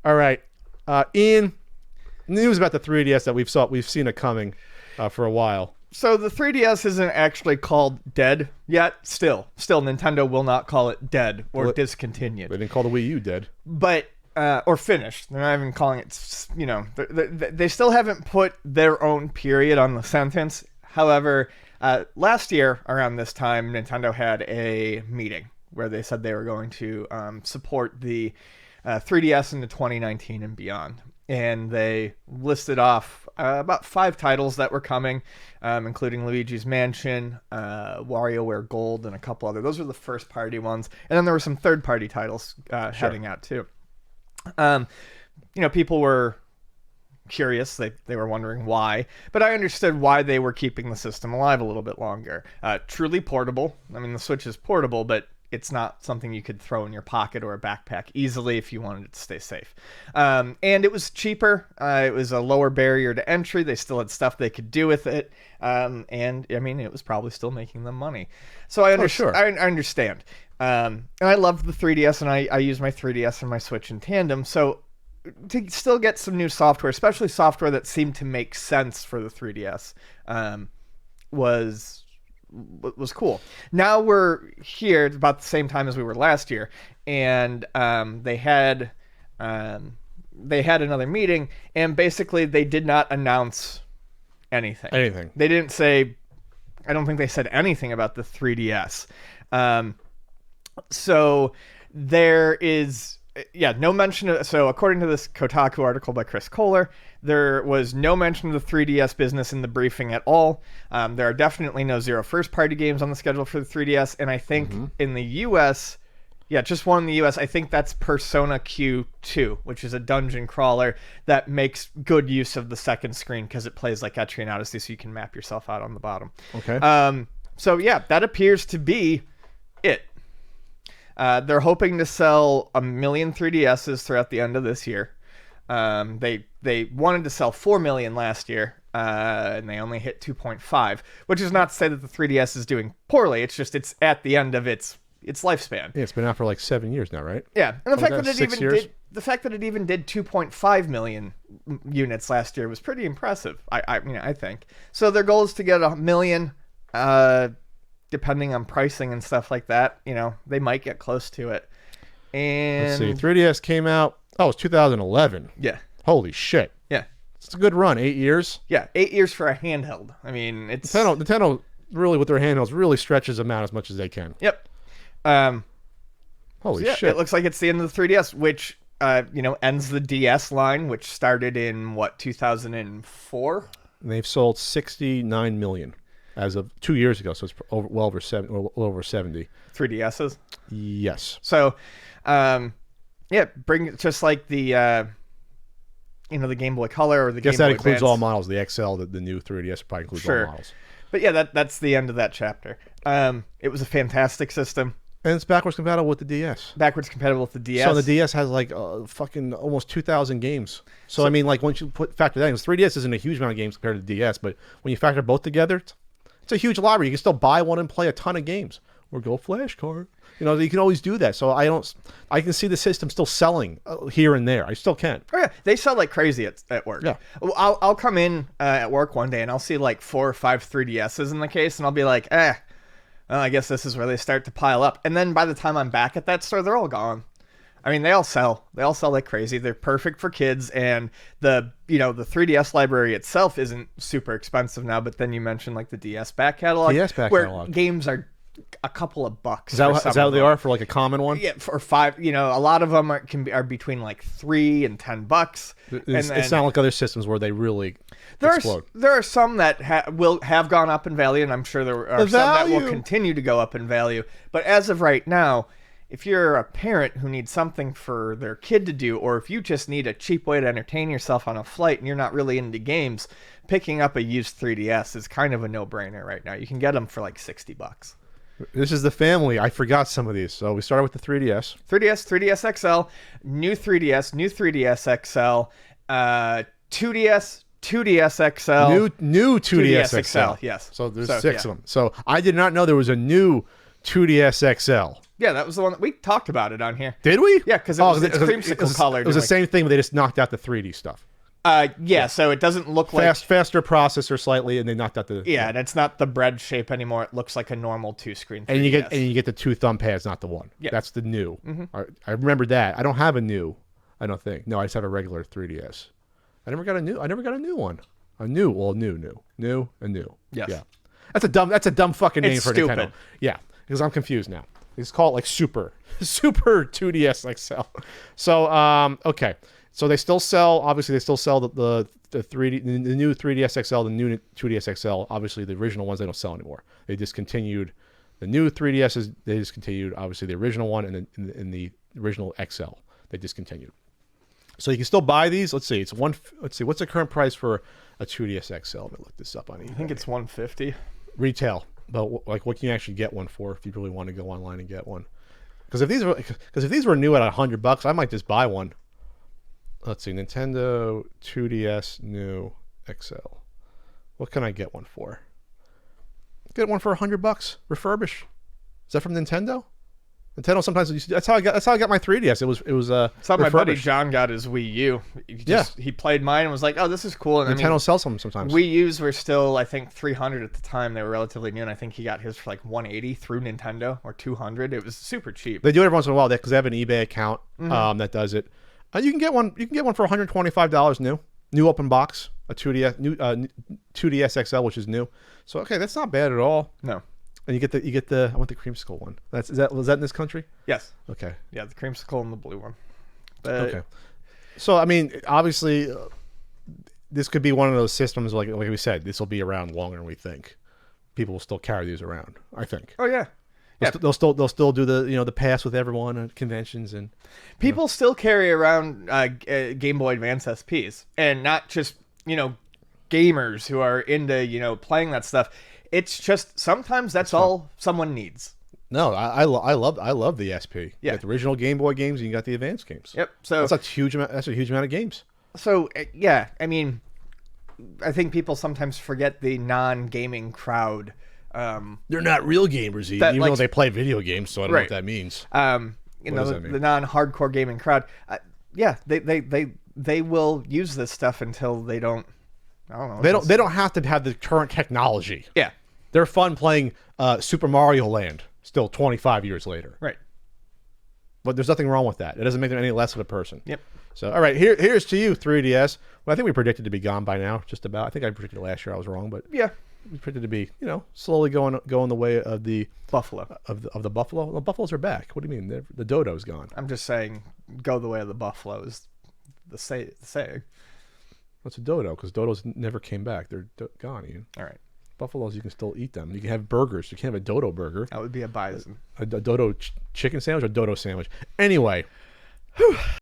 All right. Ian, news about the 3DS that we've seen it coming for a while. So the 3DS isn't actually called dead yet. Still, Nintendo will not call it dead or discontinued. They didn't call the Wii U dead. But or finished. They're not even calling it. They still haven't put their own period on the sentence. However, last year around this time, Nintendo had a meeting where they said they were going to support the 3DS into 2019 and beyond. And they listed off about 5 titles that were coming, including Luigi's Mansion, WarioWare Gold, and a couple other. Those were the first-party ones. And then there were some third-party titles heading out, too. People were curious. They were wondering why. But I understood why they were keeping the system alive a little bit longer. Truly portable. I mean, the Switch is portable, but it's not something you could throw in your pocket or a backpack easily if you wanted it to stay safe. And it was cheaper. It was a lower barrier to entry. They still had stuff they could do with it. And, I mean, it was probably still making them money. So I understand. And I loved the 3DS, and I use my 3DS and my Switch in tandem. So to still get some new software, especially software that seemed to make sense for the 3DS, was cool. Now we're here about the same time as we were last year, and they had another meeting, and basically they did not announce anything. They didn't say. I don't think they said anything about the 3DS. So there is. Yeah, no mention of. So according to this Kotaku article by Chris Kohler, there was no mention of the 3DS business in the briefing at all. There are definitely no Zero first-party games on the schedule for the 3DS, and I think in the U.S., just one in the U.S., I think that's Persona Q2, which is a dungeon crawler that makes good use of the second screen because it plays like Etrian Odyssey, so you can map yourself out on the bottom. Okay. So yeah, that appears to be it. They're hoping to sell 1 million 3DSs throughout the end of this year. They wanted to sell 4 million last year, and they only hit 2.5, which is not to say that the 3DS is doing poorly. It's just it's at the end of its lifespan. Yeah, it's been out for like 7 years now, right? Yeah, and the fact that it even did 2.5 million units last year was pretty impressive. I think so. Their goal is to get 1 million. Depending on pricing and stuff like that, they might get close to it. And let's see, 3DS came out. Oh, it was 2011. Yeah. Holy shit. Yeah. It's a good run. 8 years. Yeah, 8 years for a handheld. I mean, it's Nintendo really with their handhelds really stretches them out as much as they can. Yep. Holy shit. It looks like it's the end of the 3DS, which ends the DS line, which started in 2004. And they've sold 69 million. As of 2 years ago, so it's well over 70. 3DSs? Yes. So, bring just like the, the Game Boy Color or the Game Boy Advance. I guess that includes all models. The XL, the new 3DS probably includes all models. But yeah, that's the end of that chapter. It was a fantastic system. And it's backwards compatible with the DS. Backwards compatible with the DS. So the DS has like fucking almost 2,000 games. So I mean, like once you factor that in, 3DS isn't a huge amount of games compared to the DS, but when you factor both together, it's a huge library. You can still buy one and play a ton of games, or go flash card. You can always do that. So I can see the system still selling here and there. I still can. Oh yeah, they sell like crazy at work. Yeah, I'll come in at work one day and I'll see like 4 or 5 3DSs in the case, and I'll be like, well, I guess this is where they start to pile up. And then by the time I'm back at that store, they're all gone. I mean, they all sell like crazy. They're perfect for kids, and the 3DS library itself isn't super expensive now. But then you mentioned like the DS back catalog, where games are a couple of bucks. Is that how they are for like a common one? Yeah, for 5. A lot of them are between like $3 and $10. It's not like other systems where they really explode. There are some that will have gone up in value, and I'm sure there are some that will continue to go up in value. But as of right now, if you're a parent who needs something for their kid to do, or if you just need a cheap way to entertain yourself on a flight and you're not really into games, picking up a used 3DS is kind of a no-brainer right now. You can get them for like $60. This is the family. I forgot some of these. So we started with the 3DS. 3DS XL, new 3DS, new 3DS XL, 2DS, 2DS XL. New 2DS XL. Yes. So there's 6 of them. So I did not know there was a new 2DS XL. Yeah, that was the one that we talked about it on here. Did we? Yeah, because it's creamsicle colored. It was the same thing, but they just knocked out the 3D stuff. Yeah, so it doesn't look like Faster processor slightly, and they knocked out the and it's not the bread shape anymore. It looks like a normal 2-screen. And you get the 2 thumb pads, not the one. Yeah, that's the new. I remember that. I don't have a new. I don't think. No, I just have a regular 3DS. I never got a new one. A new. Yes. Yeah. That's a dumb fucking name It's for stupid. Nintendo. Yeah, because I'm confused now. It's called like Super 2DS XL. So okay. So they still sell. Obviously, they still sell the 3D, the new 3DS XL, the new 2DS XL. Obviously, the original ones they don't sell anymore. They discontinued the new 3DSs. They discontinued obviously the original one and the original XL. They discontinued. So you can still buy these. Let's see. Let's see. What's the current price for a 2DS XL? Let me look this up on eBay. I think it's $150 retail. But like, what can you actually get one for if you really want to go online and get one? Because if these were new at $100, I might just buy one. Let's see, Nintendo 2DS new XL. What can I get one for? Get one for $100, refurbish. Is that from Nintendo? Nintendo sometimes that's how I got my 3DS. It was So my buddy John got his Wii U. He played mine and was like, "Oh, this is cool." And Nintendo sells them sometimes. Wii U's were still, I think, $300 at the time. They were relatively new, and I think he got his for like $180 through Nintendo or $200. It was super cheap. They do it every once in a while because they have an eBay account that does it. You can get one. You can get one for $125 new open box, a 2DS XL, which is new. So okay, that's not bad at all. No. And you get the I want the creamsicle one. Was that in this country? Yes. Okay. Yeah, the creamsicle and the blue one. Okay. So I mean, obviously, this could be one of those systems like we said. This will be around longer than we think. People will still carry these around. I think. Oh yeah. They'll still do the pass with everyone at conventions and people still carry around Game Boy Advance SPs, and not just gamers who are into playing that stuff. It's just sometimes that's all someone needs. No, I love the SP. You got the original Game Boy games and you got the advanced games. Yep. So that's a huge amount of games. So yeah, I mean, I think people sometimes forget the non-gaming crowd. They're not real gamers, even though they play video games. So I don't know what that means. The non-hardcore gaming crowd. They will use this stuff until they don't. I don't know. They don't have to have the current technology. Yeah. They're fun playing Super Mario Land still 25 years later. Right. But there's nothing wrong with that. It doesn't make them any less of a person. Yep. So, all right, here's to you, 3DS. Well, I think we predicted to be gone by now, just about. I think I predicted last year I was wrong, but yeah, we predicted to be, slowly going the way of the buffalo. Of the buffalo. The buffaloes are back. What do you mean? The dodo's gone. I'm just saying, go the way of the buffalo is the saying. What's a dodo? Because dodos never came back. They're gone, Ian. All right. Buffaloes, you can still eat them. You can have burgers. You can't have a dodo burger. That would be a bison. A dodo chicken sandwich or dodo sandwich. Anyway.